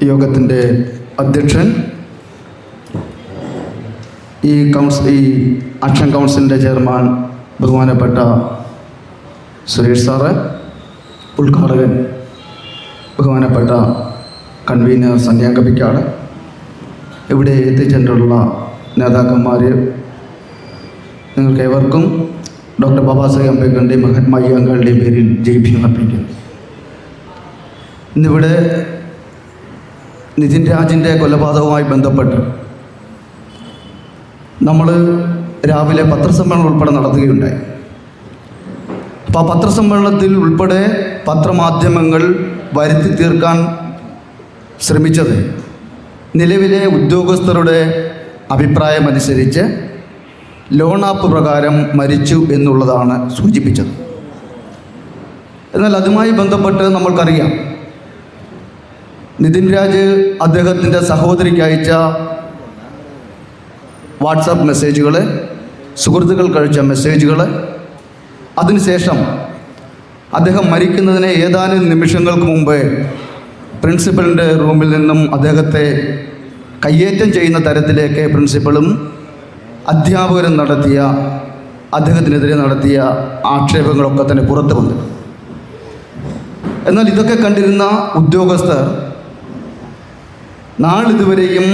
യോഗത്തിൻ്റെ അധ്യക്ഷൻ, ഈ ആക്ഷൻ കൗൺസിലിൻ്റെ ചെയർമാൻ ബഹുമാനപ്പെട്ട സുരേഷ് സാറ്, ഉദ്ഘാടകൻ ബഹുമാനപ്പെട്ട കൺവീനർ സന്യാകപ്പിക്കാട്, ഇവിടെ എത്തിച്ചേർന്നിട്ടുള്ള നേതാക്കന്മാർ, നിങ്ങൾക്കേവർക്കും ഡോക്ടർ ബാബാ സാഹേബ് അംബേദ്കറിൻ്റെയും മഹാത്മാ അംഗങ്ങളുടെയും പേരിൽ ജയ് അർപ്പിക്കുന്നു. ഇന്നിവിടെ നിതിൻ രാജിൻ്റെ കൊലപാതകവുമായി ബന്ധപ്പെട്ട് നമ്മൾ രാവിലെ പത്രസമ്മേളനം ഉൾപ്പെടെ നടത്തുകയുണ്ടായി. അപ്പോൾ ആ പത്രസമ്മേളനത്തിൽ ഉൾപ്പെടെ പത്രമാധ്യമങ്ങൾ വരുത്തി തീർക്കാൻ ശ്രമിച്ചത് നിലവിലെ ഉദ്യോഗസ്ഥരുടെ അഭിപ്രായമനുസരിച്ച് ലോൺ ആപ്പ് പ്രകാരം മരിച്ചു എന്നുള്ളതാണ് സൂചിപ്പിച്ചത്. എന്നാൽ അതുമായി ബന്ധപ്പെട്ട് നമ്മൾക്കറിയാം, നിതിൻ രാജ് അദ്ദേഹത്തിൻ്റെ സഹോദരിക്ക് അയച്ച വാട്സാപ്പ് മെസ്സേജുകൾ, സുഹൃത്തുക്കൾക്ക് അയച്ച മെസ്സേജുകൾ, അതിനുശേഷം അദ്ദേഹം മരിക്കുന്നതിന് ഏതാനും നിമിഷങ്ങൾക്ക് മുമ്പ് പ്രിൻസിപ്പലിൻ്റെ റൂമിൽ നിന്നും അദ്ദേഹത്തെ കയ്യേറ്റം ചെയ്യുന്ന തരത്തിലേക്ക് പ്രിൻസിപ്പളും അധ്യാപകരും അദ്ദേഹത്തിനെതിരെ നടത്തിയ ആക്ഷേപങ്ങളൊക്കെ തന്നെ പുറത്തു വന്നു. എന്നാൽ ഇതൊക്കെ കണ്ടിരുന്ന ഉദ്യോഗസ്ഥർ നാളിതുവരെയും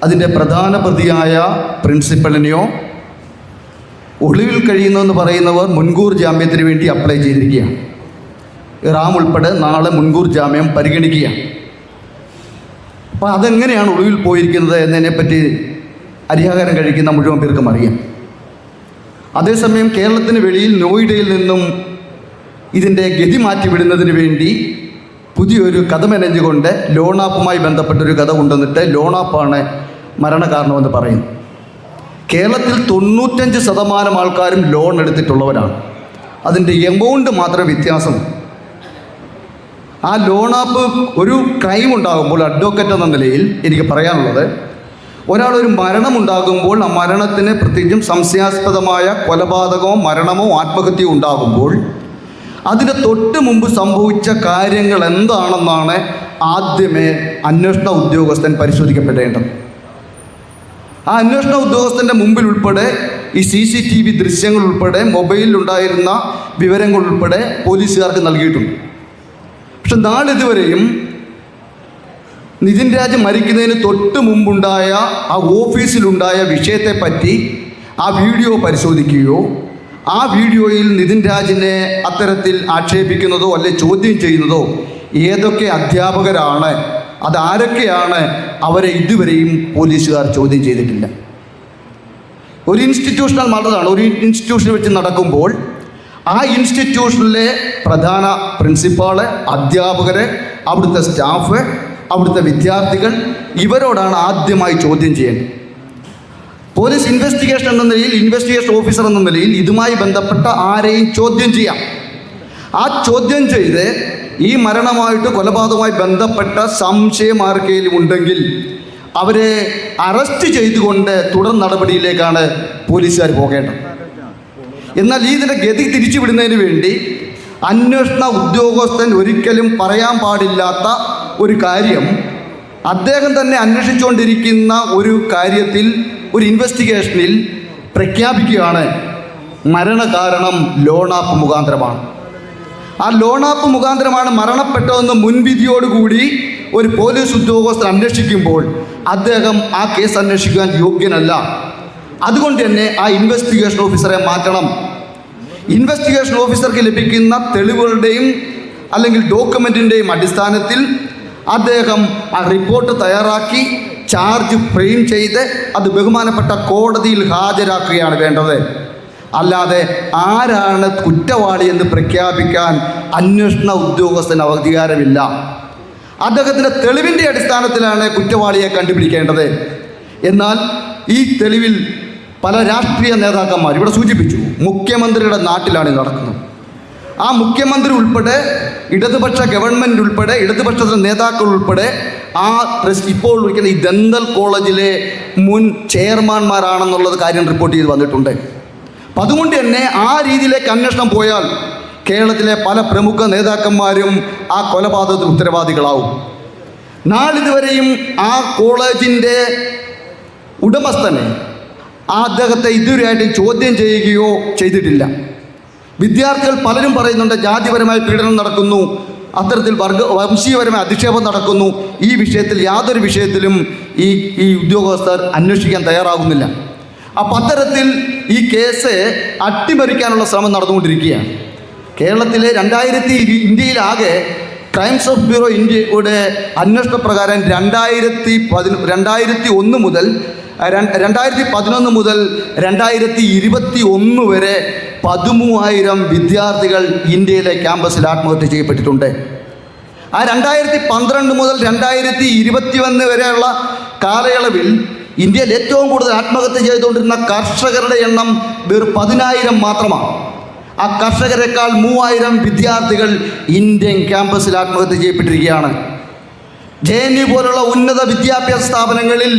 അതിൻ്റെ പ്രധാന പ്രതിയായ പ്രിൻസിപ്പലിനെയോ ഒളിവിൽ കഴിയുന്നതെന്ന് പറയുന്നവർ മുൻകൂർ ജാമ്യത്തിന് വേണ്ടി അപ്ലൈ ചെയ്തിരിക്കുകയാണ്. റാം ഉൾപ്പെടെ നാളെ മുൻകൂർ ജാമ്യം പരിഗണിക്കുകയാണ്. അപ്പോൾ അതെങ്ങനെയാണ് ഒളിവിൽ പോയിരിക്കുന്നത് എന്നതിനെപ്പറ്റി അരിയാഹാരം കഴിക്കുന്ന മുഴുവൻ പേർക്കും അറിയാം. അതേസമയം കേരളത്തിന് വെളിയിൽ നോയിഡയിൽ നിന്നും ഇതിൻ്റെ ഗതി മാറ്റിവിടുന്നതിന് വേണ്ടി പുതിയൊരു കഥ മെനഞ്ഞുകൊണ്ട് ലോൺ ആപ്പുമായി ബന്ധപ്പെട്ടൊരു കഥ കൊണ്ടുവന്നിട്ട് ലോൺ ആപ്പാണ് മരണകാരണമെന്ന് പറയുന്നു. കേരളത്തിൽ 95% ആൾക്കാരും ലോൺ എടുത്തിട്ടുള്ളവരാണ്. അതിൻ്റെ എമൗണ്ട് മാത്രം വ്യത്യാസം. ആ ലോൺ ആപ്പ് ഒരു ക്രൈം ഉണ്ടാകുമ്പോൾ അഡ്വക്കേറ്റ് എന്ന നിലയിൽ എനിക്ക് പറയാനുള്ളത്, ഒരാളൊരു മരണമുണ്ടാകുമ്പോൾ ആ മരണത്തിന് പ്രത്യേകിച്ചും സംശയാസ്പദമായ കൊലപാതകമോ മരണമോ ആത്മഹത്യയോ ഉണ്ടാകുമ്പോൾ അതിന് തൊട്ട് മുമ്പ് സംഭവിച്ച കാര്യങ്ങൾ എന്താണെന്നാണ് ആദ്യമേ അന്വേഷണ ഉദ്യോഗസ്ഥൻ പരിശോധിക്കപ്പെടേണ്ടത്. ആ അന്വേഷണ ഉദ്യോഗസ്ഥൻ്റെ മുമ്പിൽ ഉൾപ്പെടെ ഈ CCTV ദൃശ്യങ്ങൾ ഉൾപ്പെടെ മൊബൈലിലുണ്ടായിരുന്ന വിവരങ്ങൾ ഉൾപ്പെടെ പോലീസുകാർക്ക് നൽകിയിട്ടുണ്ട്. പക്ഷെ നാളിതുവരെയും നിതിൻ രാജ് മരിക്കുന്നതിന് തൊട്ട് മുമ്പുണ്ടായ ആ ഓഫീസിലുണ്ടായ വിഷയത്തെപ്പറ്റി ആ വീഡിയോ പരിശോധിക്കുകയോ ആ വീഡിയോയിൽ നിതിൻ രാജിനെ അത്തരത്തിൽ ആക്ഷേപിക്കുന്നതോ അല്ലെ ചോദ്യം ചെയ്യുന്നതോ ഏതൊക്കെ അധ്യാപകരാണ്, അതാരൊക്കെയാണ്, അവരെ ഇതുവരെയും പോലീസുകാർ ചോദ്യം ചെയ്തിട്ടില്ല. ഒരു ഇൻസ്റ്റിറ്റ്യൂഷണൽ മർഡറാണ്. ഒരു ഇൻസ്റ്റിറ്റ്യൂഷനിൽ വെച്ച് നടക്കുമ്പോൾ ആ ഇൻസ്റ്റിറ്റ്യൂഷനിലെ പ്രധാന പ്രിൻസിപ്പാള്, അധ്യാപകര്, അവിടുത്തെ സ്റ്റാഫ്, അവിടുത്തെ വിദ്യാർത്ഥികൾ, ഇവരോടാണ് ആദ്യമായി ചോദ്യം ചെയ്യേണ്ടത്. പോലീസ് ഇൻവെസ്റ്റിഗേഷൻ എന്ന നിലയിൽ, ഇൻവെസ്റ്റിഗേഷൻ ഓഫീസർ എന്ന നിലയിൽ ഇതുമായി ബന്ധപ്പെട്ട ആരെയും ചോദ്യം ചെയ്യാം. ആ ചോദ്യം ചെയ്ത് ഈ മരണമായിട്ട് കൊലപാതകവുമായി ബന്ധപ്പെട്ട സംശയം ആർക്കെങ്കിലും ഉണ്ടെങ്കിൽ അവരെ അറസ്റ്റ് ചെയ്തുകൊണ്ട് തുടർ നടപടിയിലേക്കാണ് പോലീസുകാർ പോകേണ്ടത്. എന്നാൽ ഇതിൻ്റെ ഗതി തിരിച്ചുവിടുന്നതിന് വേണ്ടി അന്വേഷണ ഉദ്യോഗസ്ഥൻ ഒരിക്കലും പറയാൻ പാടില്ലാത്ത ഒരു കാര്യം, അദ്ദേഹം തന്നെ അന്വേഷിച്ചുകൊണ്ടിരിക്കുന്ന ഒരു കാര്യത്തിൽ, ഒരു ഇൻവെസ്റ്റിഗേഷനിൽ പ്രഖ്യാപിക്കുകയാണ് മരണകാരണം ലോൺ ആപ്പ് മുഖാന്തരമാണ്. ആ ലോൺ ആപ്പ് മുഖാന്തരമാണ് മരണപ്പെട്ടതെന്ന് മുൻവിധിയോടുകൂടി ഒരു പോലീസ് ഉദ്യോഗസ്ഥർ അന്വേഷിക്കുമ്പോൾ അദ്ദേഹം ആ കേസ് അന്വേഷിക്കാൻ യോഗ്യനല്ല. അതുകൊണ്ട് തന്നെ ആ ഇൻവെസ്റ്റിഗേഷൻ ഓഫീസറെ മാറ്റണം. ഇൻവെസ്റ്റിഗേഷൻ ഓഫീസർക്ക് ലഭിക്കുന്ന തെളിവുകളുടെയും അല്ലെങ്കിൽ ഡോക്യുമെൻറ്റിൻ്റെയും അടിസ്ഥാനത്തിൽ അദ്ദേഹം ആ റിപ്പോർട്ട് തയ്യാറാക്കി ചാർജ് ഫ്രെയിം ചെയ്ത് അത് ബഹുമാനപ്പെട്ട കോടതിയിൽ ഹാജരാക്കുകയാണ് വേണ്ടത്. അല്ലാതെ ആരാണ് കുറ്റവാളി എന്ന് പ്രഖ്യാപിക്കാൻ അന്വേഷണ ഉദ്യോഗസ്ഥന് അധികാരമില്ല. അദ്ദേഹത്തിൻ്റെ തെളിവിൻ്റെ അടിസ്ഥാനത്തിലാണ് കുറ്റവാളിയെ കണ്ടുപിടിക്കേണ്ടത്. എന്നാൽ ഈ തെളിവിൽ പല രാഷ്ട്രീയ നേതാക്കന്മാർ ഇവിടെ സൂചിപ്പിച്ചു, മുഖ്യമന്ത്രിയുടെ നാട്ടിലാണ് നടക്കുന്നത്. ആ മുഖ്യമന്ത്രി ഉൾപ്പെടെ, ഇടതുപക്ഷ ഗവൺമെൻറ് ഉൾപ്പെടെ, ഇടതുപക്ഷ നേതാക്കൾ ഉൾപ്പെടെ, ആ ഇപ്പോൾ വിളിക്കുന്ന ഈ ദന്തൽ കോളേജിലെ മുൻ ചെയർമാൻമാരാണെന്നുള്ളത് കാര്യം റിപ്പോർട്ട് ചെയ്ത് വന്നിട്ടുണ്ട്. അപ്പം അതുകൊണ്ട് തന്നെ ആ രീതിയിലേക്ക് അന്വേഷണം പോയാൽ കേരളത്തിലെ പല പ്രമുഖ നേതാക്കന്മാരും ആ കൊലപാതകത്തിന് ഉത്തരവാദികളാവും. നാളിതുവരെയും ആ കോളേജിൻ്റെ ഉടമസ്ഥനെ അദ്ദേഹത്തെ ഇതുവരെയായിട്ടും ചോദ്യം ചെയ്യുകയോ ചെയ്തിട്ടില്ല. വിദ്യാർത്ഥികൾ പലരും പറയുന്നുണ്ട് ജാതിപരമായ പീഡനം നടക്കുന്നു, അത്തരത്തിൽ വംശീയപരമായ അധിക്ഷേപം നടക്കുന്നു. ഈ വിഷയത്തിൽ യാതൊരു വിഷയത്തിലും ഈ ഉദ്യോഗസ്ഥർ അന്വേഷിക്കാൻ തയ്യാറാകുന്നില്ല. അപ്പം അത്തരത്തിൽ ഈ കേസ് അട്ടിമറിക്കാനുള്ള ശ്രമം നടന്നുകൊണ്ടിരിക്കുകയാണ്. കേരളത്തിലെ ഇന്ത്യയിലാകെ ക്രൈംസ് ഓഫ് ബ്യൂറോ ഇന്ത്യയുടെ അന്വേഷണ പ്രകാരം 2011 മുതൽ 2021 വരെ 13,000 വിദ്യാർത്ഥികൾ ഇന്ത്യയിലെ ക്യാമ്പസിൽ ആത്മഹത്യ ചെയ്യപ്പെട്ടിട്ടുണ്ട്. ആ 2012 മുതൽ 2021 വരെയുള്ള കാലയളവിൽ ഇന്ത്യയിൽ ഏറ്റവും കൂടുതൽ ആത്മഹത്യ ചെയ്തുകൊണ്ടിരുന്ന കർഷകരുടെ എണ്ണം വെറും 10,000 മാത്രമാണ്. ആ കർഷകരെക്കാൾ 3,000 വിദ്യാർത്ഥികൾ ഇന്ത്യൻ ക്യാമ്പസിൽ ആത്മഹത്യ ചെയ്യപ്പെട്ടിരിക്കുകയാണ്. JNU പോലുള്ള ഉന്നത വിദ്യാഭ്യാസ സ്ഥാപനങ്ങളിൽ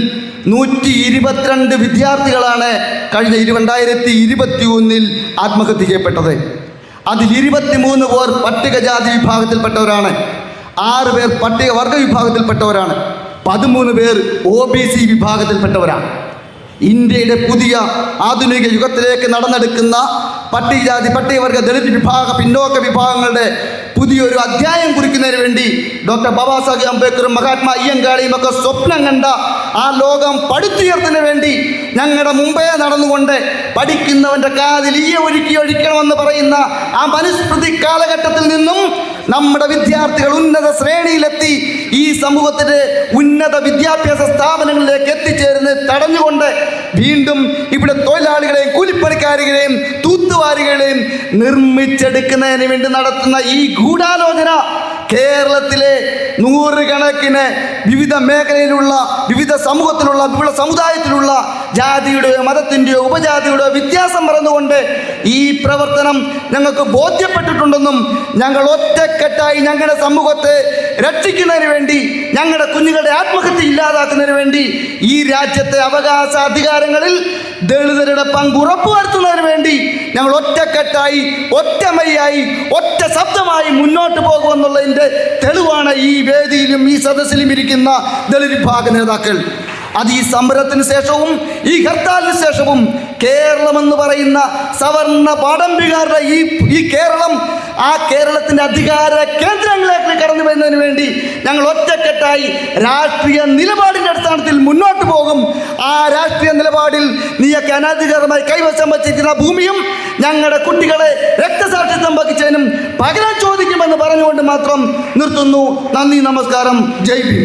122 വിദ്യാർത്ഥികളാണ് കഴിഞ്ഞ 2021 ആത്മഹത്യ ചെയ്യപ്പെട്ടത്. അതിൽ 23 പേർ പട്ടികജാതി വിഭാഗത്തിൽപ്പെട്ടവരാണ്, 6 പേർ പട്ടികവർഗ വിഭാഗത്തിൽപ്പെട്ടവരാണ്, 13 പേർ OBC വിഭാഗത്തിൽപ്പെട്ടവരാണ്. ഇന്ത്യയുടെ പുതിയ ആധുനിക യുഗത്തിലേക്ക് നടന്നെടുക്കുന്ന പട്ടികജാതി, പട്ടികവർഗ, ദളിത് വിഭാഗ, പിന്നോക്ക വിഭാഗങ്ങളുടെ പുതിയൊരു അധ്യായം കുറിക്കുന്നതിന് വേണ്ടി ഡോക്ടർ ബാബാ സാഹേബ് അംബേദ്കറും മഹാത്മാ അയ്യങ്കാളിയും ഒക്കെ സ്വപ്നം കണ്ട ആ ലോകം പടുത്തുയർത്തിന് വേണ്ടി ഞങ്ങളുടെ മുമ്പേ നടന്നുകൊണ്ട് പഠിക്കുന്നവൻ്റെ കാതിൽ ഒഴിക്കണമെന്ന് പറയുന്ന ആ മനുസ്മൃതി കാലഘട്ടത്തിൽ നിന്നും നമ്മുടെ വിദ്യാർത്ഥികൾ ഉന്നത ശ്രേണിയിലെത്തി ഈ സമൂഹത്തിൻ്റെ ഉന്നത വിദ്യാഭ്യാസ സ്ഥാപനങ്ങളിലേക്ക് എത്തിച്ചേരുന്നത് തടഞ്ഞുകൊണ്ട് വീണ്ടും ഇവിടെ തൊഴിലാളികളെയും കൂലിപ്പണിക്കാരികളെയും തൂത്തുവാരികളെയും നിർമ്മിച്ചെടുക്കുന്നതിന് വേണ്ടി നടത്തുന്ന ഈ ഗൂഢാലോചന കേരളത്തിലെ നൂറുകണക്കിന് വിവിധ മേഖലയിലുള്ള, വിവിധ സമൂഹത്തിലുള്ള, വിവിധ സമുദായത്തിലുള്ള ജാതിയുടെയോ മതത്തിൻ്റെയോ ഉപജാതിയുടെയോ വ്യത്യാസം പറഞ്ഞുകൊണ്ട് ഈ പ്രവർത്തനം ഞങ്ങൾക്ക് ബോധ്യപ്പെട്ടിട്ടുണ്ടെന്നും ഞങ്ങൾ ഒറ്റക്കെട്ടായി ഞങ്ങളുടെ സമൂഹത്തെ രക്ഷിക്കുന്നതിന് വേണ്ടി, ഞങ്ങളുടെ കുഞ്ഞുങ്ങളുടെ ആത്മഹത്യ ഇല്ലാതാക്കുന്നതിന് വേണ്ടി, ഈ രാജ്യത്തെ അവകാശ അധികാരങ്ങളിൽ ദളിതരുടെ പങ്ക് ഉറപ്പുവരുത്തുന്നതിന് വേണ്ടി ഞങ്ങൾ ഒറ്റക്കെട്ടായി, ഒറ്റമയായി, ഒറ്റ ശബ്ദമായി മുന്നോട്ട് പോകുമെന്നുള്ളതിൻ്റെ തെളിവാണ് ഈ വേദിയിലും ഈ സദസ്സിലും ഇരിക്കുന്ന ദളിത് വിഭാഗ നേതാക്കൾ. അത് ഈ സമരത്തിന് ശേഷവും ഈ ഹർത്താലിന് ശേഷവും കേരളം എന്ന് പറയുന്ന സവർണ പാടമ്പികാരുടെ ഈ കേരളം, ആ കേരളത്തിൻ്റെ അധികാര കേന്ദ്രങ്ങളിലേക്ക് കടന്നു വരുന്നതിന് വേണ്ടി ഞങ്ങൾ ഒറ്റക്കെട്ടായി രാഷ്ട്രീയ നിലപാടിൻ്റെ അടിസ്ഥാനത്തിൽ മുന്നോട്ട് പോകും. ആ രാഷ്ട്രീയ നിലപാടിൽ നീയൊക്കെ അനധികൃതമായി കൈവശം വച്ചിരിക്കുന്ന ഭൂമിയും ഞങ്ങളുടെ കുട്ടികളെ രക്തസാക്ഷിത്വം വഹിച്ചതിനും പകരം ചോദിക്കുമെന്ന് പറഞ്ഞുകൊണ്ട് മാത്രം നിർത്തുന്നു. നന്ദി, നമസ്കാരം, ജയ് ഭീം.